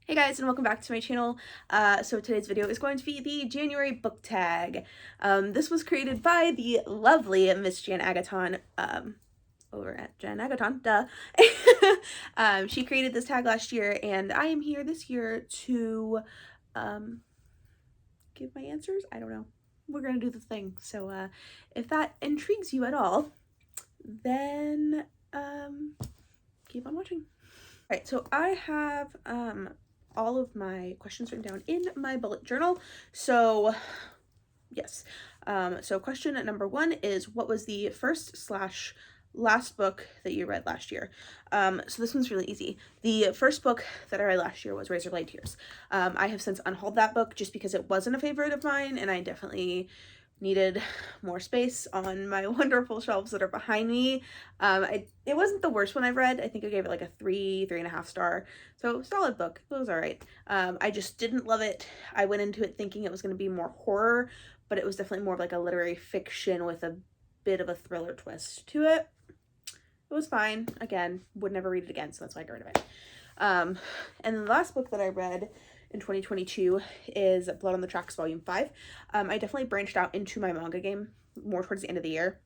Hey guys, and welcome back to my channel. So today's video is going to be the January book tag. This was created by the lovely Miss Jan Agaton, over at Jan Agaton, duh. She created this tag last year, and I am here this year to give my answers. I don't know. We're gonna do the thing. So if that intrigues you at all, then keep on watching. All right, so I have all of my questions written down in my bullet journal. So yes, so question number 1 is, what was the first/last book that you read last year? So this one's really easy. The first book that I read last year was Razorblade Tears. I have since unhauled that book just because it wasn't a favorite of mine, and I definitely needed more space on my wonderful shelves that are behind me. It wasn't the worst one I've read. I think I gave it like a 3.5 star. So solid book. It was all right. I just didn't love it. I went into it thinking it was going to be more horror, but it was definitely more of like a literary fiction with a bit of a thriller twist to it. It was fine. Again, would never read it again, so that's why I got rid of it. And the last book that I read in 2022 is Blood on the Tracks Volume 5. I definitely branched out into my manga game more towards the end of the year.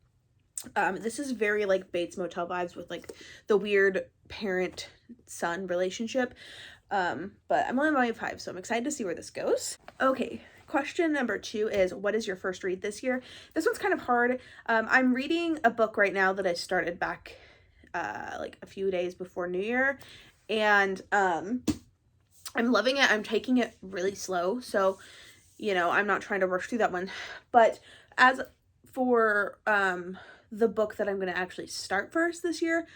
This is very like Bates Motel vibes with like the weird parent-son relationship. But I'm only on volume 5, so I'm excited to see where this goes. Okay, question number 2 is, what is your first read this year? This one's kind of hard. I'm reading a book right now that I started back like a few days before New Year, and I'm loving it. I'm taking it really slow, so you know, I'm not trying to rush through that one. But as for the book that I'm going to actually start first this year,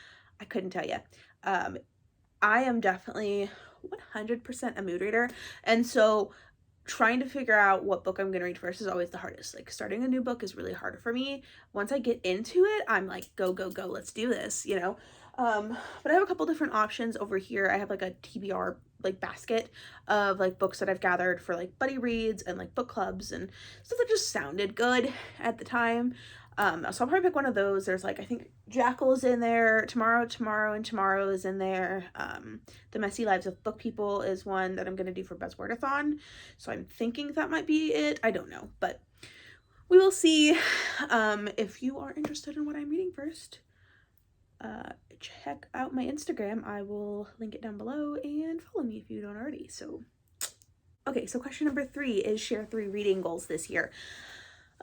I couldn't tell you. I am definitely 100% a mood reader, and so trying to figure out what book I'm going to read first is always the hardest. Like, starting a new book is really hard for me. Once I get into it, I'm like, go, go, go, let's do this, you know? But I have a couple different options over here. I have like a TBR like basket of like books that I've gathered for like buddy reads and like book clubs and stuff that just sounded good at the time. So I'll probably pick one of those. There's like, I think Jackal is in there, Tomorrow and Tomorrow is in there. The Messy Lives of Book People is one that I'm going to do for Buzzwordathon. So I'm thinking that might be it. I don't know, but we will see. If you are interested in what I'm reading first, check out my Instagram. I will link it down below, and follow me if you don't already. So, okay, so question number 3 is, share 3 reading goals this year.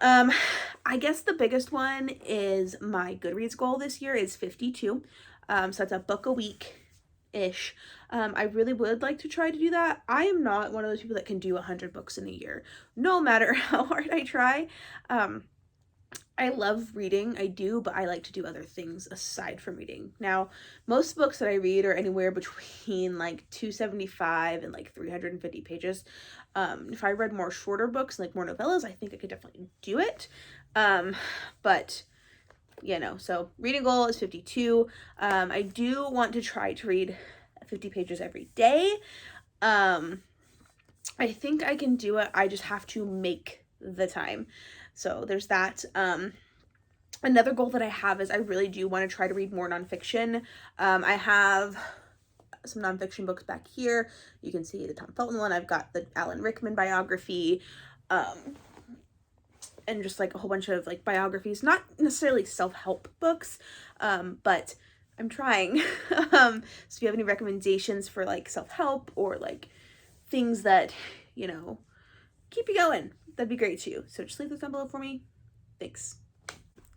I guess the biggest one is my Goodreads goal this year is 52. So that's a book a week-ish. I really would like to try to do that. I am not one of those people that can do 100 books in a year, no matter how hard I try. I love reading, I do, but I like to do other things aside from reading. Now, most books that I read are anywhere between like 275 and like 350 pages. If I read more shorter books, like more novellas, I think I could definitely do it. But you know, so reading goal is 52. I do want to try to read 50 pages every day. I think I can do it. I just have to make the time. So there's that. Another goal that I have is I really do want to try to read more nonfiction. I have some nonfiction books back here. You can see the Tom Felton one. I've got the Alan Rickman biography, and just like a whole bunch of like biographies, not necessarily self-help books, but I'm trying. So if you have any recommendations for like self-help or like things that, you know, keep you going, that'd be great too. So just leave those down below for me. Thanks.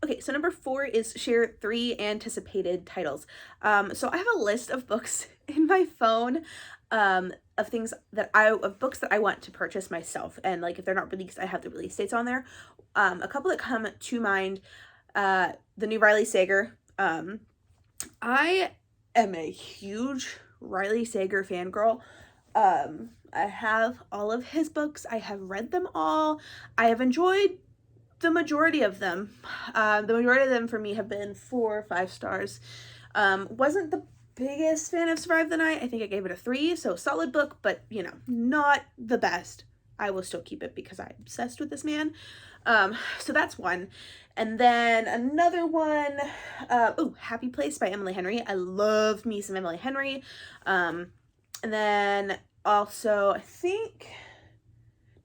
Okay, so number 4 is share 3 anticipated titles. So I have a list of books in my phone, of books that I want to purchase myself, and like if they're not released, I have the release dates on there. A couple that come to mind, the new Riley Sager. I am a huge Riley Sager fangirl. I have all of his books. I have read them all. I have enjoyed the majority of them. The majority of them for me have been 4 or 5 stars. Wasn't the biggest fan of Survive the Night. I think I gave it a 3, so solid book, but you know, not the best. I will still keep it because I'm obsessed with this man. So that's one. And then another one, Happy Place by Emily Henry. I love me some Emily Henry. And then Also, I think,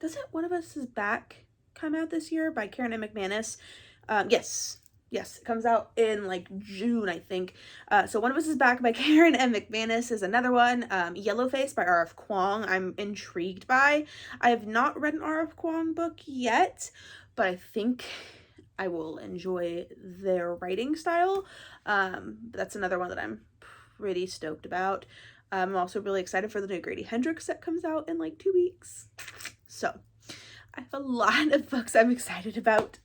doesn't One of Us Is Back come out this year by Karen and McManus? Yes. Yes, it comes out in like June, I think. So One of Us Is Back by Karen and McManus is another one. Yellowface by R.F. Kuang, I'm intrigued by. I have not read an R.F. Kuang book yet, but I think I will enjoy their writing style. That's another one that I'm pretty stoked about. I'm also really excited for the new Grady Hendrix that comes out in like 2 weeks. So I have a lot of books I'm excited about.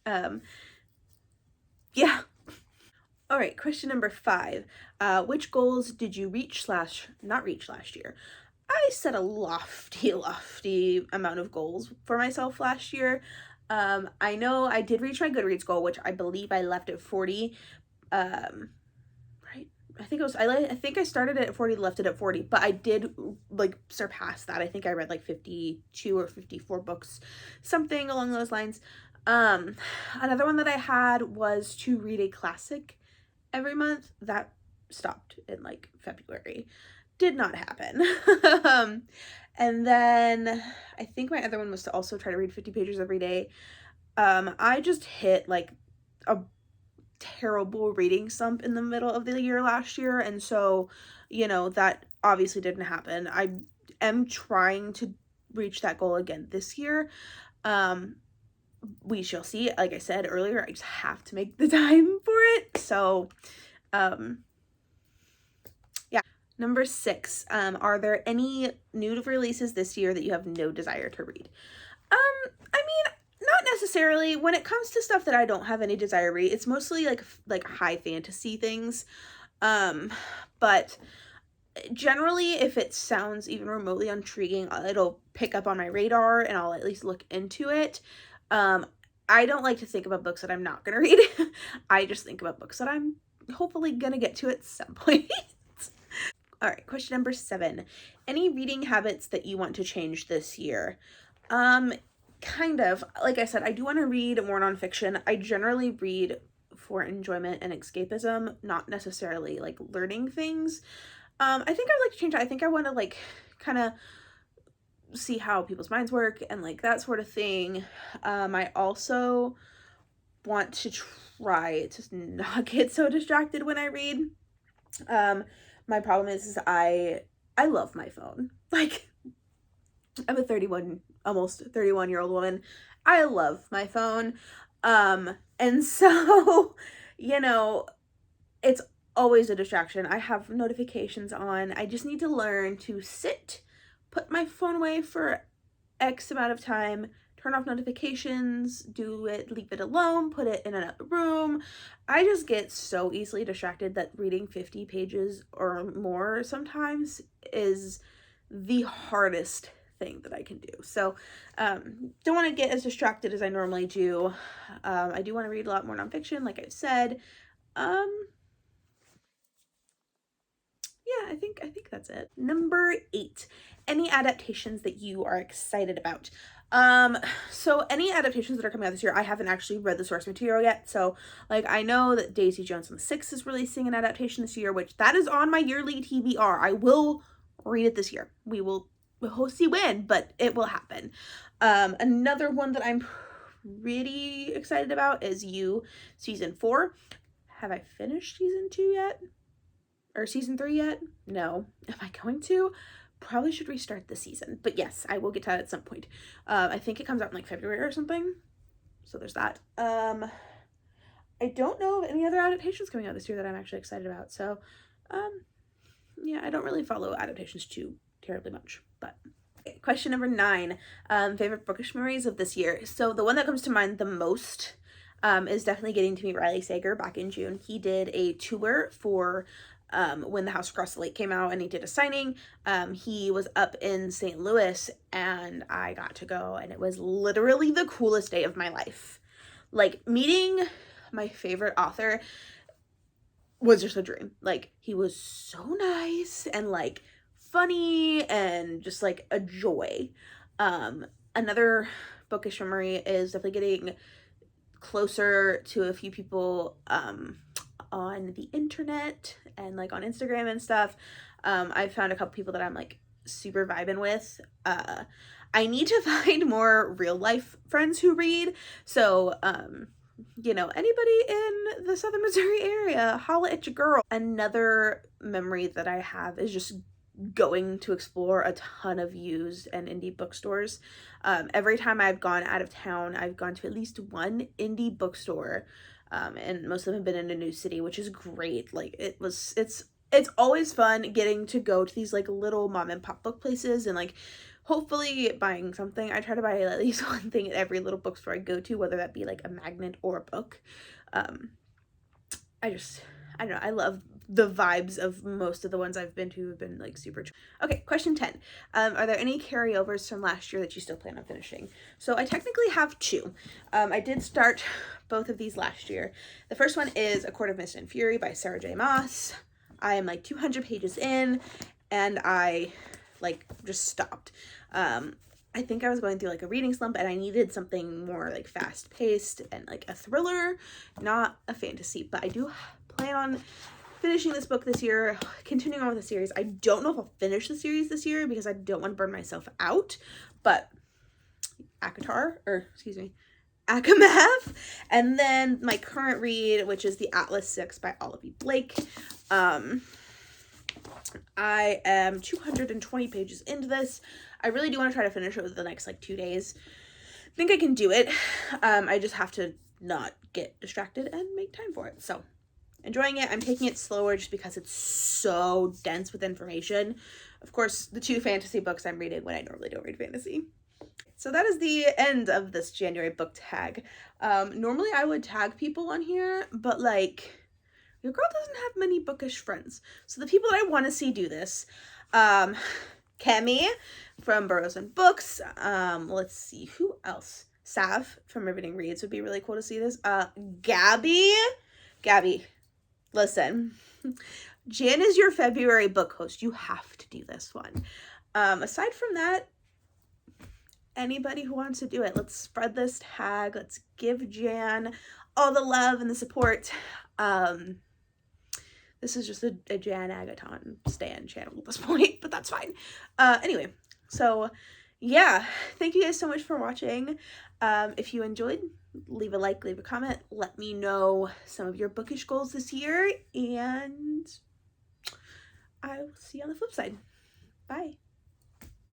Yeah. All right, question number 5. Which goals did you reach / not reach last year? I set a lofty amount of goals for myself last year. I know I did reach my Goodreads goal, which I believe I left at 40. Right? I think I started it at 40, left it at 40, but I did like surpass that. I think I read like 52 or 54 books, something along those lines. Another one that I had was to read a classic every month. That stopped in like February. Did not happen. And then I think my other one was to also try to read 50 pages every day. I just hit like a terrible reading slump in the middle of the year last year, and so, you know, that obviously didn't happen. I am trying to reach that goal again this year. We shall see. Like I said earlier, I just have to make the time for it. So, yeah. Number 6, are there any new releases this year that you have no desire to read? I mean, not necessarily. When it comes to stuff that I don't have any desire to read, it's mostly like high fantasy things. But generally, if it sounds even remotely intriguing, it'll pick up on my radar and I'll at least look into it. I don't like to think about books that I'm not gonna read. I just think about books that I'm hopefully gonna get to at some point. All right, question number 7. Any reading habits that you want to change this year? Kind of. Like I said, I do want to read more nonfiction. I generally read for enjoyment and escapism, not necessarily like learning things. I think I'd like to change that. I think I want to like kind of see how people's minds work and like that sort of thing. I also want to try to not get so distracted when I read. My problem is I love my phone. Like, I'm a 31, almost 31-year-old woman. I love my phone. And so, you know, it's always a distraction. I have notifications on. I just need to learn to sit, put my phone away for X amount of time, turn off notifications, leave it alone, put it in another room. I just get so easily distracted that reading 50 pages or more sometimes is the hardest thing that I can do. So don't want to get as distracted as I normally do. I do want to read a lot more nonfiction, like I've said. Yeah, I think that's it. Number 8, any adaptations that you are excited about? So any adaptations that are coming out this year, I haven't actually read the source material yet. So like, I know that Daisy Jones and the Six is releasing an adaptation this year, which that is on my yearly TBR. I will read it this year. We'll see when, but it will happen. Another one that I'm pretty excited about is You season 4. Have I finished season 2 yet? Or season 3 yet? No. Am I going to? Probably should restart the season. But yes, I will get to that at some point. I think it comes out in like February or something. So there's that. I don't know of any other adaptations coming out this year that I'm actually excited about. So, yeah, I don't really follow adaptations too terribly much. But okay, question number 9. Favorite bookish memories of this year. So the one that comes to mind the most is definitely getting to meet Riley Sager back in June. He did a tour for when The House Across the Lake came out, and he did a signing. He was up in St. Louis, and I got to go, and it was literally the coolest day of my life. Like, meeting my favorite author was just a dream. Like, he was so nice and like funny and just like a joy. Another bookish memory is definitely getting closer to a few people on the internet and like on Instagram and stuff. I found a couple people that I'm like super vibing with. I need to find more real life friends who read. So, you know, anybody in the Southern Missouri area, holla at your girl. Another memory that I have is just going to explore a ton of used and indie bookstores. Every time I've gone out of town, I've gone to at least one indie bookstore, and most of them have been in a new city, which is great. Like, it's always fun getting to go to these like little mom and pop book places and like hopefully buying something. I try to buy at least one thing at every little bookstore I go to, whether that be like a magnet or a book. I don't know, I love the vibes of most of the ones I've been to have been like super. Okay, question 10. Are there any carryovers from last year that you still plan on finishing? So I technically have two. I did start both of these last year. The first one is A Court of Mist and Fury by Sarah J. Maas. I am like 200 pages in and I like just stopped. I think I was going through like a reading slump and I needed something more like fast paced and like a thriller, not a fantasy, but I do plan on finishing this book this year, continuing on with the series. I don't know if I'll finish the series this year because I don't want to burn myself out, but Akamath, and then my current read, which is The Atlas 6 by Olivia Blake. I am 220 pages into this. I really do want to try to finish it within the next like 2 days. I think I can do it. I just have to not get distracted and make time for it. So enjoying it. I'm taking it slower just because it's so dense with information. Of course, the two fantasy books I'm reading when I normally don't read fantasy. So that is the end of this January book tag. Normally I would tag people on here, but like, your girl doesn't have many bookish friends. So the people that I want to see do this, Kemi from Burrows and Books. Let's see, who else? Sav from Riveting Reads would be really cool to see this. Gabby, listen. Jan is your February book host. You have to do this one. Aside from that, anybody who wants to do it, let's spread this tag. Let's give Jan all the love and the support. This is just a Jan Agaton stan channel at this point, but that's fine. Anyway, so yeah, thank you guys so much for watching. If you enjoyed, leave a like, leave a comment, let me know some of your bookish goals this year, and I will see you on the flip side. Bye.